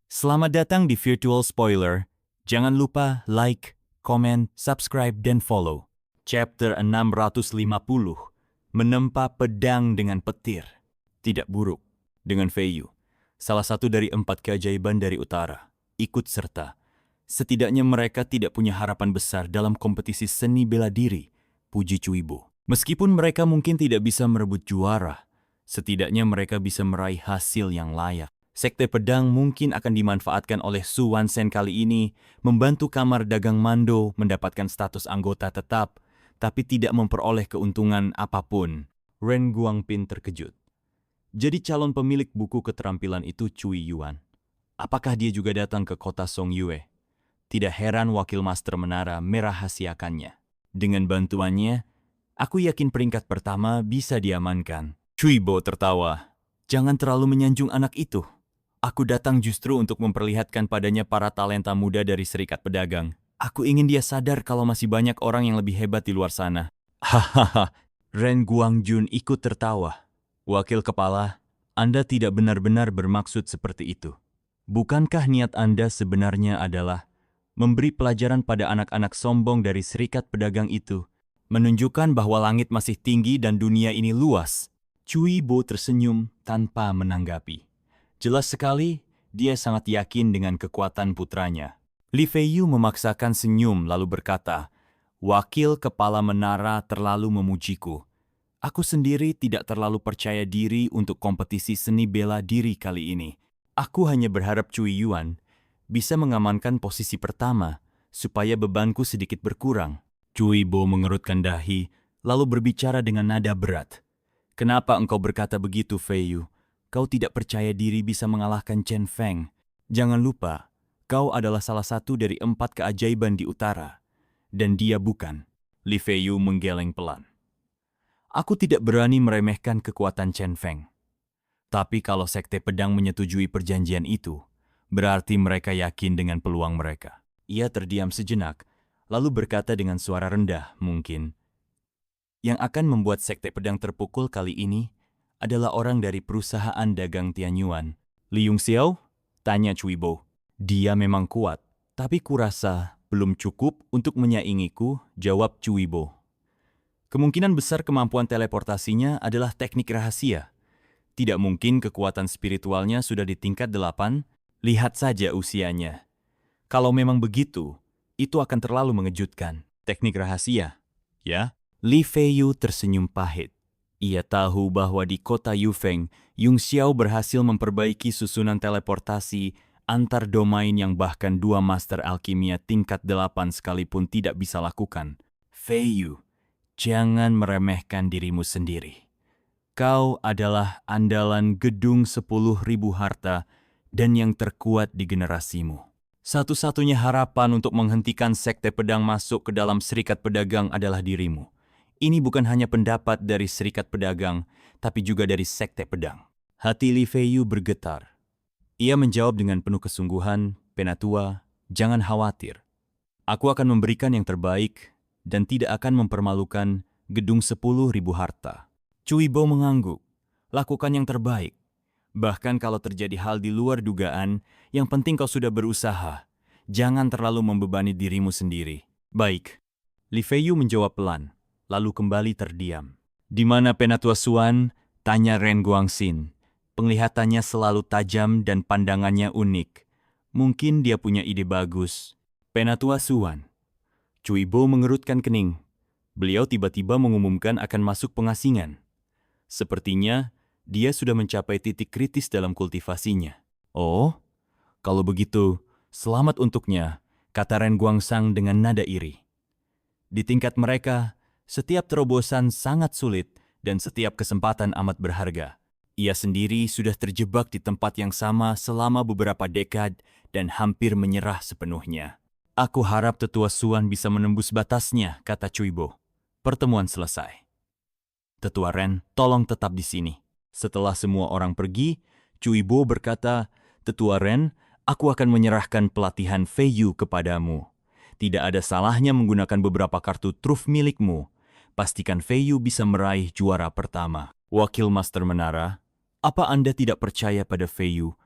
Selamat datang di Virtual Spoiler. Jangan lupa like, komen, subscribe, dan follow. Chapter 650. Menempa pedang dengan petir. Tidak buruk. Dengan Feiyu, salah satu dari 4 keajaiban dari utara, ikut serta. Setidaknya mereka tidak punya harapan besar dalam kompetisi seni bela diri, puji Cuibo. Meskipun mereka mungkin tidak bisa merebut juara, setidaknya mereka bisa meraih hasil yang layak. Sekte pedang mungkin akan dimanfaatkan oleh Su Wansen kali ini, membantu kamar dagang Mando mendapatkan status anggota tetap, tapi tidak memperoleh keuntungan apapun. Ren Guangpin terkejut. Jadi calon pemilik buku keterampilan itu Cui Yuan. Apakah dia juga datang ke kota Song Yue? Tidak heran wakil master menara merahasiakannya. Dengan bantuannya, aku yakin peringkat pertama bisa diamankan. Cuibo tertawa. Jangan terlalu menyanjung anak itu. Aku datang justru untuk memperlihatkan padanya para talenta muda dari Serikat Pedagang. Aku ingin dia sadar kalau masih banyak orang yang lebih hebat di luar sana. Hahaha, Ren Guangjun ikut tertawa. Wakil kepala, Anda tidak benar-benar bermaksud seperti itu. Bukankah niat Anda sebenarnya adalah memberi pelajaran pada anak-anak sombong dari Serikat Pedagang itu, menunjukkan bahwa langit masih tinggi dan dunia ini luas? Cui Bo tersenyum tanpa menanggapi. Jelas sekali, dia sangat yakin dengan kekuatan putranya. Li Feiyu memaksakan senyum lalu berkata, "Wakil kepala menara terlalu memujiku. Aku sendiri tidak terlalu percaya diri untuk kompetisi seni bela diri kali ini. Aku hanya berharap Cui Yuan bisa mengamankan posisi pertama, supaya bebanku sedikit berkurang." Cui Bo mengerutkan dahi, lalu berbicara dengan nada berat. "Kenapa engkau berkata begitu, Feiyu? Kau tidak percaya diri bisa mengalahkan Chen Feng. Jangan lupa, kau adalah salah satu dari 4 keajaiban di utara. Dan dia bukan." Li Feiyu menggeleng pelan. "Aku tidak berani meremehkan kekuatan Chen Feng. Tapi kalau Sekte Pedang menyetujui perjanjian itu, berarti mereka yakin dengan peluang mereka." Ia terdiam sejenak, lalu berkata dengan suara rendah mungkin, "Yang akan membuat Sekte Pedang terpukul kali ini adalah orang dari perusahaan dagang Tianyuan." "Li Yongxiao?" tanya Cui Bo. "Dia memang kuat, tapi kurasa belum cukup untuk menyaingiku," jawab Cui Bo. "Kemungkinan besar kemampuan teleportasinya adalah teknik rahasia. Tidak mungkin kekuatan spiritualnya sudah di tingkat 8, lihat saja usianya. Kalau memang begitu, itu akan terlalu mengejutkan." "Teknik rahasia, ya?" Li Feiyu tersenyum pahit. Ia tahu bahwa di kota Yufeng, Yongxiao berhasil memperbaiki susunan teleportasi antar domain yang bahkan 2 master alkimia tingkat 8 sekalipun tidak bisa lakukan. "Feiyu, jangan meremehkan dirimu sendiri. Kau adalah andalan gedung 10.000 harta dan yang terkuat di generasimu. Satu-satunya harapan untuk menghentikan Sekte Pedang masuk ke dalam Serikat Pedagang adalah dirimu. Ini bukan hanya pendapat dari Serikat Pedagang, tapi juga dari Sekte Pedang." Hati Li Feiyu bergetar. Ia menjawab dengan penuh kesungguhan, "Penatua, jangan khawatir. Aku akan memberikan yang terbaik dan tidak akan mempermalukan gedung 10.000 harta." Cui Bo mengangguk. "Lakukan yang terbaik. Bahkan kalau terjadi hal di luar dugaan, yang penting kau sudah berusaha. Jangan terlalu membebani dirimu sendiri." "Baik." Li Feiyu menjawab pelan, lalu kembali terdiam. "Di mana Penatua Suan?" tanya Ren Guangxin. Penglihatannya selalu tajam dan pandangannya unik. Mungkin dia punya ide bagus. "Penatua Suan." Cui Bo mengerutkan kening. Beliau tiba-tiba mengumumkan akan masuk pengasingan. Sepertinya dia sudah mencapai titik kritis dalam kultivasinya. "Oh, kalau begitu, selamat untuknya," kata Ren Guangxang dengan nada iri. Di tingkat mereka, setiap terobosan sangat sulit dan setiap kesempatan amat berharga. Ia sendiri sudah terjebak di tempat yang sama selama beberapa dekad dan hampir menyerah sepenuhnya. "Aku harap Tetua Suan bisa menembus batasnya," kata Cui Bo. Pertemuan selesai. "Tetua Ren, tolong tetap di sini." Setelah semua orang pergi, Cui Bo berkata, "Tetua Ren, aku akan menyerahkan pelatihan Feiyu kepadamu. Tidak ada salahnya menggunakan beberapa kartu truf milikmu. Pastikan Feiyu bisa meraih juara pertama." "Wakil Master Menara, apa Anda tidak percaya pada Feiyu?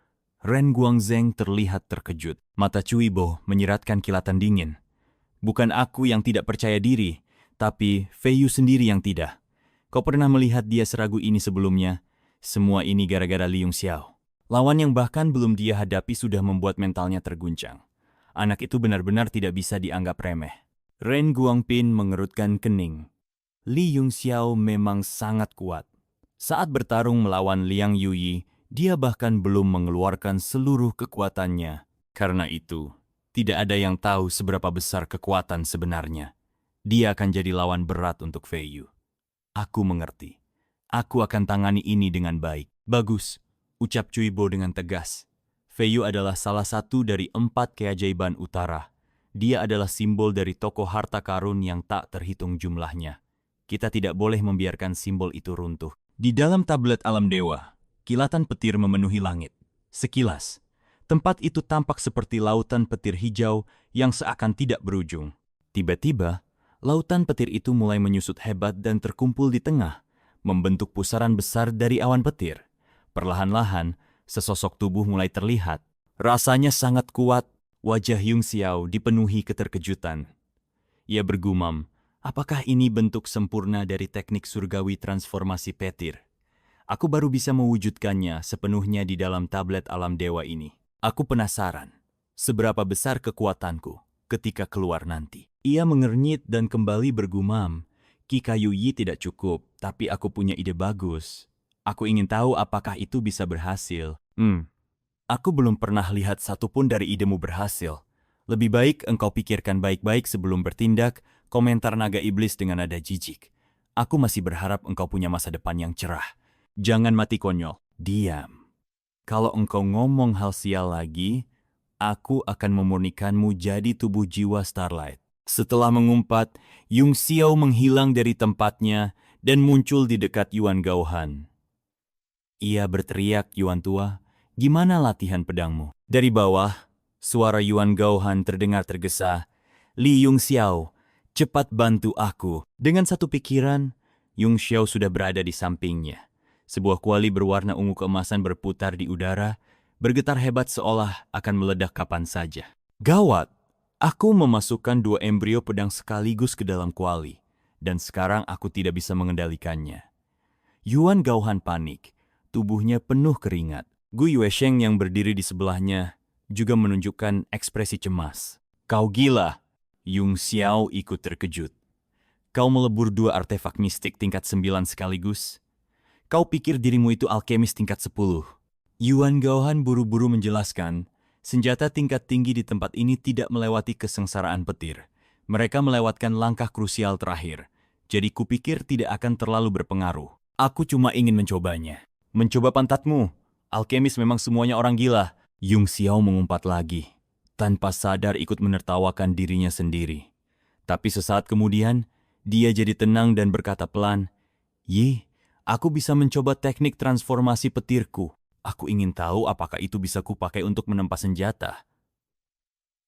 Ren Guangzheng terlihat terkejut. Mata Cui Bo menyiratkan kilatan dingin. Bukan aku yang tidak percaya diri, tapi Fei Yu sendiri yang tidak. Kau pernah melihat dia seragu ini sebelumnya? Semua ini gara-gara Li Yongxiao. Lawan yang bahkan belum dia hadapi sudah membuat mentalnya terguncang. Anak itu benar-benar tidak bisa dianggap remeh. Ren Guangpin mengerutkan kening. Li Yongxiao memang sangat kuat. Saat bertarung melawan Liang Yuyi, dia bahkan belum mengeluarkan seluruh kekuatannya. Karena itu, tidak ada yang tahu seberapa besar kekuatan sebenarnya. Dia akan jadi lawan berat untuk Fei Yu. Aku mengerti. Aku akan tangani ini dengan baik. Bagus, ucap Cui Bo dengan tegas. Fei Yu adalah salah satu dari 4 keajaiban utara. Dia adalah simbol dari tokoh harta karun yang tak terhitung jumlahnya. Kita tidak boleh membiarkan simbol itu runtuh. Di dalam tablet alam dewa, kilatan petir memenuhi langit. Sekilas, tempat itu tampak seperti lautan petir hijau yang seakan tidak berujung. Tiba-tiba, lautan petir itu mulai menyusut hebat dan terkumpul di tengah, membentuk pusaran besar dari awan petir. Perlahan-lahan, sesosok tubuh mulai terlihat. Rasanya sangat kuat, wajah Yongxiao dipenuhi keterkejutan. Ia bergumam, apakah ini bentuk sempurna dari teknik surgawi transformasi petir? Aku baru bisa mewujudkannya sepenuhnya di dalam tablet alam dewa ini. Aku penasaran, seberapa besar kekuatanku ketika keluar nanti. Ia mengernyit dan kembali bergumam, Qi Kayu Yi tidak cukup, tapi aku punya ide bagus. Aku ingin tahu apakah itu bisa berhasil. Aku belum pernah lihat satupun dari idemu berhasil. Lebih baik engkau pikirkan baik-baik sebelum bertindak, komentar naga iblis dengan nada jijik. Aku masih berharap engkau punya masa depan yang cerah. Jangan mati konyol. Diam. Kalau engkau ngomong hal sial lagi, aku akan memurnikanmu jadi tubuh jiwa Starlight. Setelah mengumpat, Yongxiao menghilang dari tempatnya dan muncul di dekat Yuan Gaohan. Ia berteriak, Yuan Tua, gimana latihan pedangmu? Dari bawah, suara Yuan Gaohan terdengar tergesa. Li Yongxiao, cepat bantu aku. Dengan satu pikiran, Yongxiao sudah berada di sampingnya. Sebuah kuali berwarna ungu keemasan berputar di udara, bergetar hebat seolah akan meledak kapan saja. Gawat, aku memasukkan 2 embrio pedang sekaligus ke dalam kuali, dan sekarang aku tidak bisa mengendalikannya. Yuan Gaohan panik, tubuhnya penuh keringat. Gu Yuesheng yang berdiri di sebelahnya juga menunjukkan ekspresi cemas. Kau gila, Yongxiao ikut terkejut. Kau melebur 2 artefak mistik tingkat 9 sekaligus? Kau pikir dirimu itu alkemis tingkat 10. Yuan Gaohan buru-buru menjelaskan, senjata tingkat tinggi di tempat ini tidak melewati kesengsaraan petir. Mereka melewatkan langkah krusial terakhir, jadi kupikir tidak akan terlalu berpengaruh. Aku cuma ingin mencobanya. Mencoba pantatmu. Alkemis memang semuanya orang gila. Yongxiao mengumpat lagi, tanpa sadar ikut menertawakan dirinya sendiri. Tapi sesaat kemudian, dia jadi tenang dan berkata pelan, Yi, aku bisa mencoba teknik transformasi petirku. Aku ingin tahu apakah itu bisa kupakai untuk menempa senjata.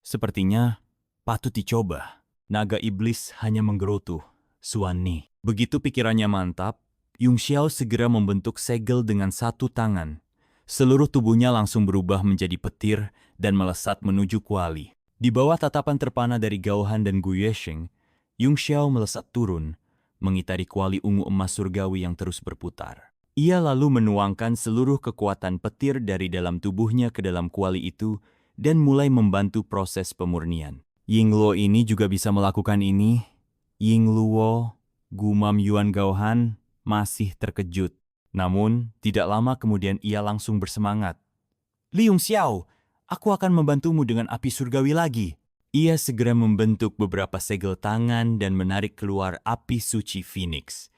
Sepertinya patut dicoba. Naga iblis hanya menggerutu. Suani. Begitu pikirannya mantap, Yongxiao segera membentuk segel dengan 1 tangan. Seluruh tubuhnya langsung berubah menjadi petir dan melesat menuju kuali. Di bawah tatapan terpana dari Gaohan dan Gu Yuesheng, Yongxiao melesat turun, mengitari kuali ungu emas surgawi yang terus berputar. Ia lalu menuangkan seluruh kekuatan petir dari dalam tubuhnya ke dalam kuali itu dan mulai membantu proses pemurnian. Yingluo ini juga bisa melakukan ini. Yingluo, gumam Yuan Gaohan, masih terkejut. Namun, tidak lama kemudian ia langsung bersemangat. Li Yongxiao, aku akan membantumu dengan api surgawi lagi. Ia segera membentuk beberapa segel tangan dan menarik keluar api suci Phoenix.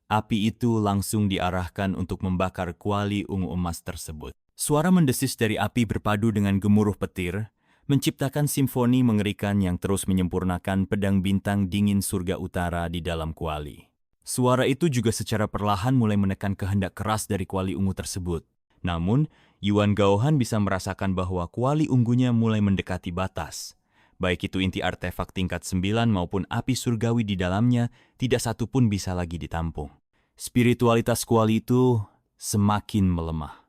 Api itu langsung diarahkan untuk membakar kuali ungu emas tersebut. Suara mendesis dari api berpadu dengan gemuruh petir, menciptakan simfoni mengerikan yang terus menyempurnakan pedang bintang dingin surga utara di dalam kuali. Suara itu juga secara perlahan mulai menekan kehendak keras dari kuali ungu tersebut. Namun, Yuan Gaohan bisa merasakan bahwa kuali ungunya mulai mendekati batas. Baik itu inti artefak tingkat 9 maupun api surgawi di dalamnya, tidak satu pun bisa lagi ditampung. Spiritualitas kuali itu semakin melemah.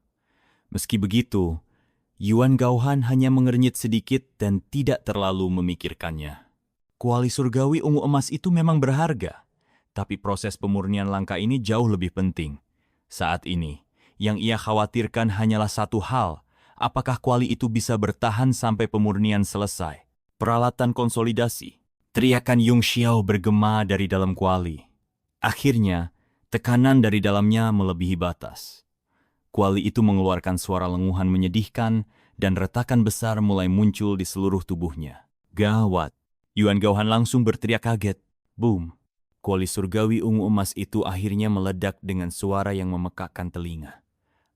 Meski begitu, Yuan Gaohan hanya mengernyit sedikit dan tidak terlalu memikirkannya. Kuali surgawi ungu emas itu memang berharga, tapi proses pemurnian langka ini jauh lebih penting. Saat ini, yang ia khawatirkan hanyalah satu hal, apakah kuali itu bisa bertahan sampai pemurnian selesai. Peralatan konsolidasi. Teriakan Yung Xiao bergema dari dalam kuali. Akhirnya, tekanan dari dalamnya melebihi batas. Kuali itu mengeluarkan suara lenguhan menyedihkan dan retakan besar mulai muncul di seluruh tubuhnya. Gawat! Yuan Gaohan langsung berteriak kaget. Boom! Kuali surgawi ungu emas itu akhirnya meledak dengan suara yang memekakkan telinga.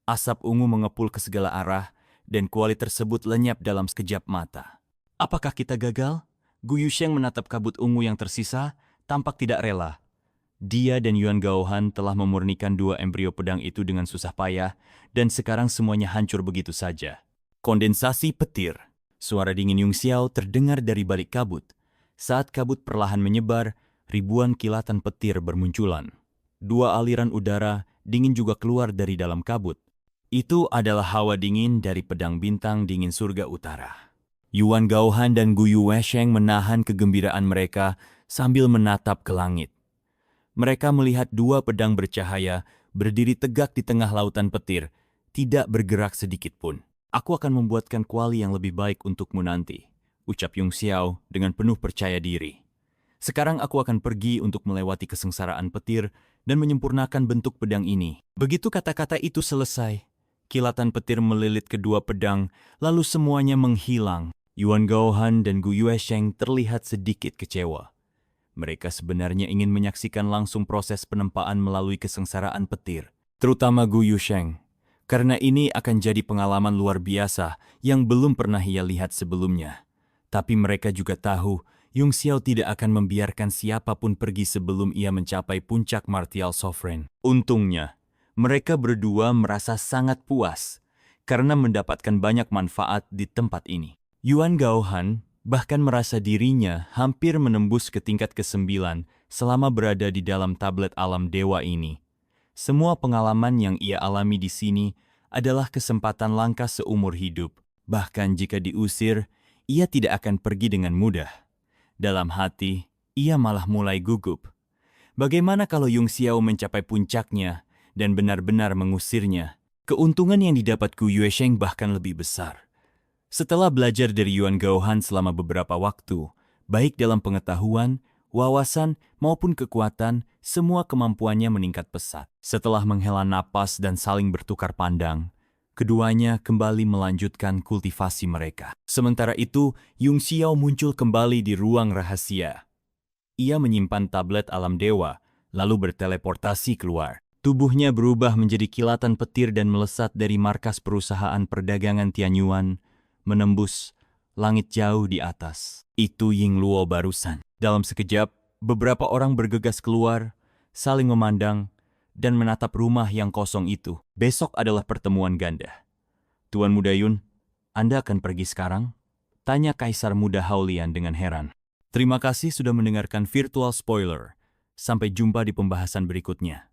Asap ungu mengepul ke segala arah dan kuali tersebut lenyap dalam sekejap mata. Apakah kita gagal? Gu Yusheng menatap kabut ungu yang tersisa, tampak tidak rela. Dia dan Yuan Gaohan telah memurnikan 2 embrio pedang itu dengan susah payah, dan sekarang semuanya hancur begitu saja. Kondensasi petir. Suara dingin Yung Xiao terdengar dari balik kabut. Saat kabut perlahan menyebar, ribuan kilatan petir bermunculan. 2 aliran udara dingin juga keluar dari dalam kabut. Itu adalah hawa dingin dari pedang bintang dingin surga utara. Yuan Gaohan dan Gu Yuesheng menahan kegembiraan mereka sambil menatap ke langit. Mereka melihat 2 pedang bercahaya berdiri tegak di tengah lautan petir, tidak bergerak sedikit pun. Aku akan membuatkan kuali yang lebih baik untukmu nanti, ucap Yung Xiao dengan penuh percaya diri. Sekarang aku akan pergi untuk melewati kesengsaraan petir dan menyempurnakan bentuk pedang ini. Begitu kata-kata itu selesai, kilatan petir melilit kedua pedang, lalu semuanya menghilang. Yuan Gaohan dan Gu Yuesheng terlihat sedikit kecewa. Mereka sebenarnya ingin menyaksikan langsung proses penempaan melalui kesengsaraan petir, terutama Gu Yusheng, karena ini akan jadi pengalaman luar biasa yang belum pernah ia lihat sebelumnya. Tapi mereka juga tahu Yung Xiao tidak akan membiarkan siapapun pergi sebelum ia mencapai puncak Martial Sovereign. Untungnya, mereka berdua merasa sangat puas karena mendapatkan banyak manfaat di tempat ini. Yuan Gaohan bahkan merasa dirinya hampir menembus ke tingkat ke-9 selama berada di dalam tablet alam dewa ini. Semua pengalaman yang ia alami di sini adalah kesempatan langka seumur hidup. Bahkan jika diusir, ia tidak akan pergi dengan mudah. Dalam hati, ia malah mulai gugup. Bagaimana kalau Yung Xiao mencapai puncaknya dan benar-benar mengusirnya? Keuntungan yang didapat Gu Yuesheng bahkan lebih besar. Setelah belajar dari Yuan Gaohan selama beberapa waktu, baik dalam pengetahuan, wawasan, maupun kekuatan, semua kemampuannya meningkat pesat. Setelah menghela napas dan saling bertukar pandang, keduanya kembali melanjutkan kultivasi mereka. Sementara itu, Yung Xiao muncul kembali di ruang rahasia. Ia menyimpan tablet alam dewa, lalu berteleportasi keluar. Tubuhnya berubah menjadi kilatan petir dan melesat dari markas perusahaan perdagangan Tianyuan, menembus langit jauh di atas. Itu Ying Luo barusan. Dalam sekejap, beberapa orang bergegas keluar, saling memandang, dan menatap rumah yang kosong itu. Besok adalah pertemuan ganda. Tuan Muda Yun, Anda akan pergi sekarang? Tanya Kaisar Muda Haolian dengan heran. Terima kasih sudah mendengarkan Virtual Spoiler. Sampai jumpa di pembahasan berikutnya.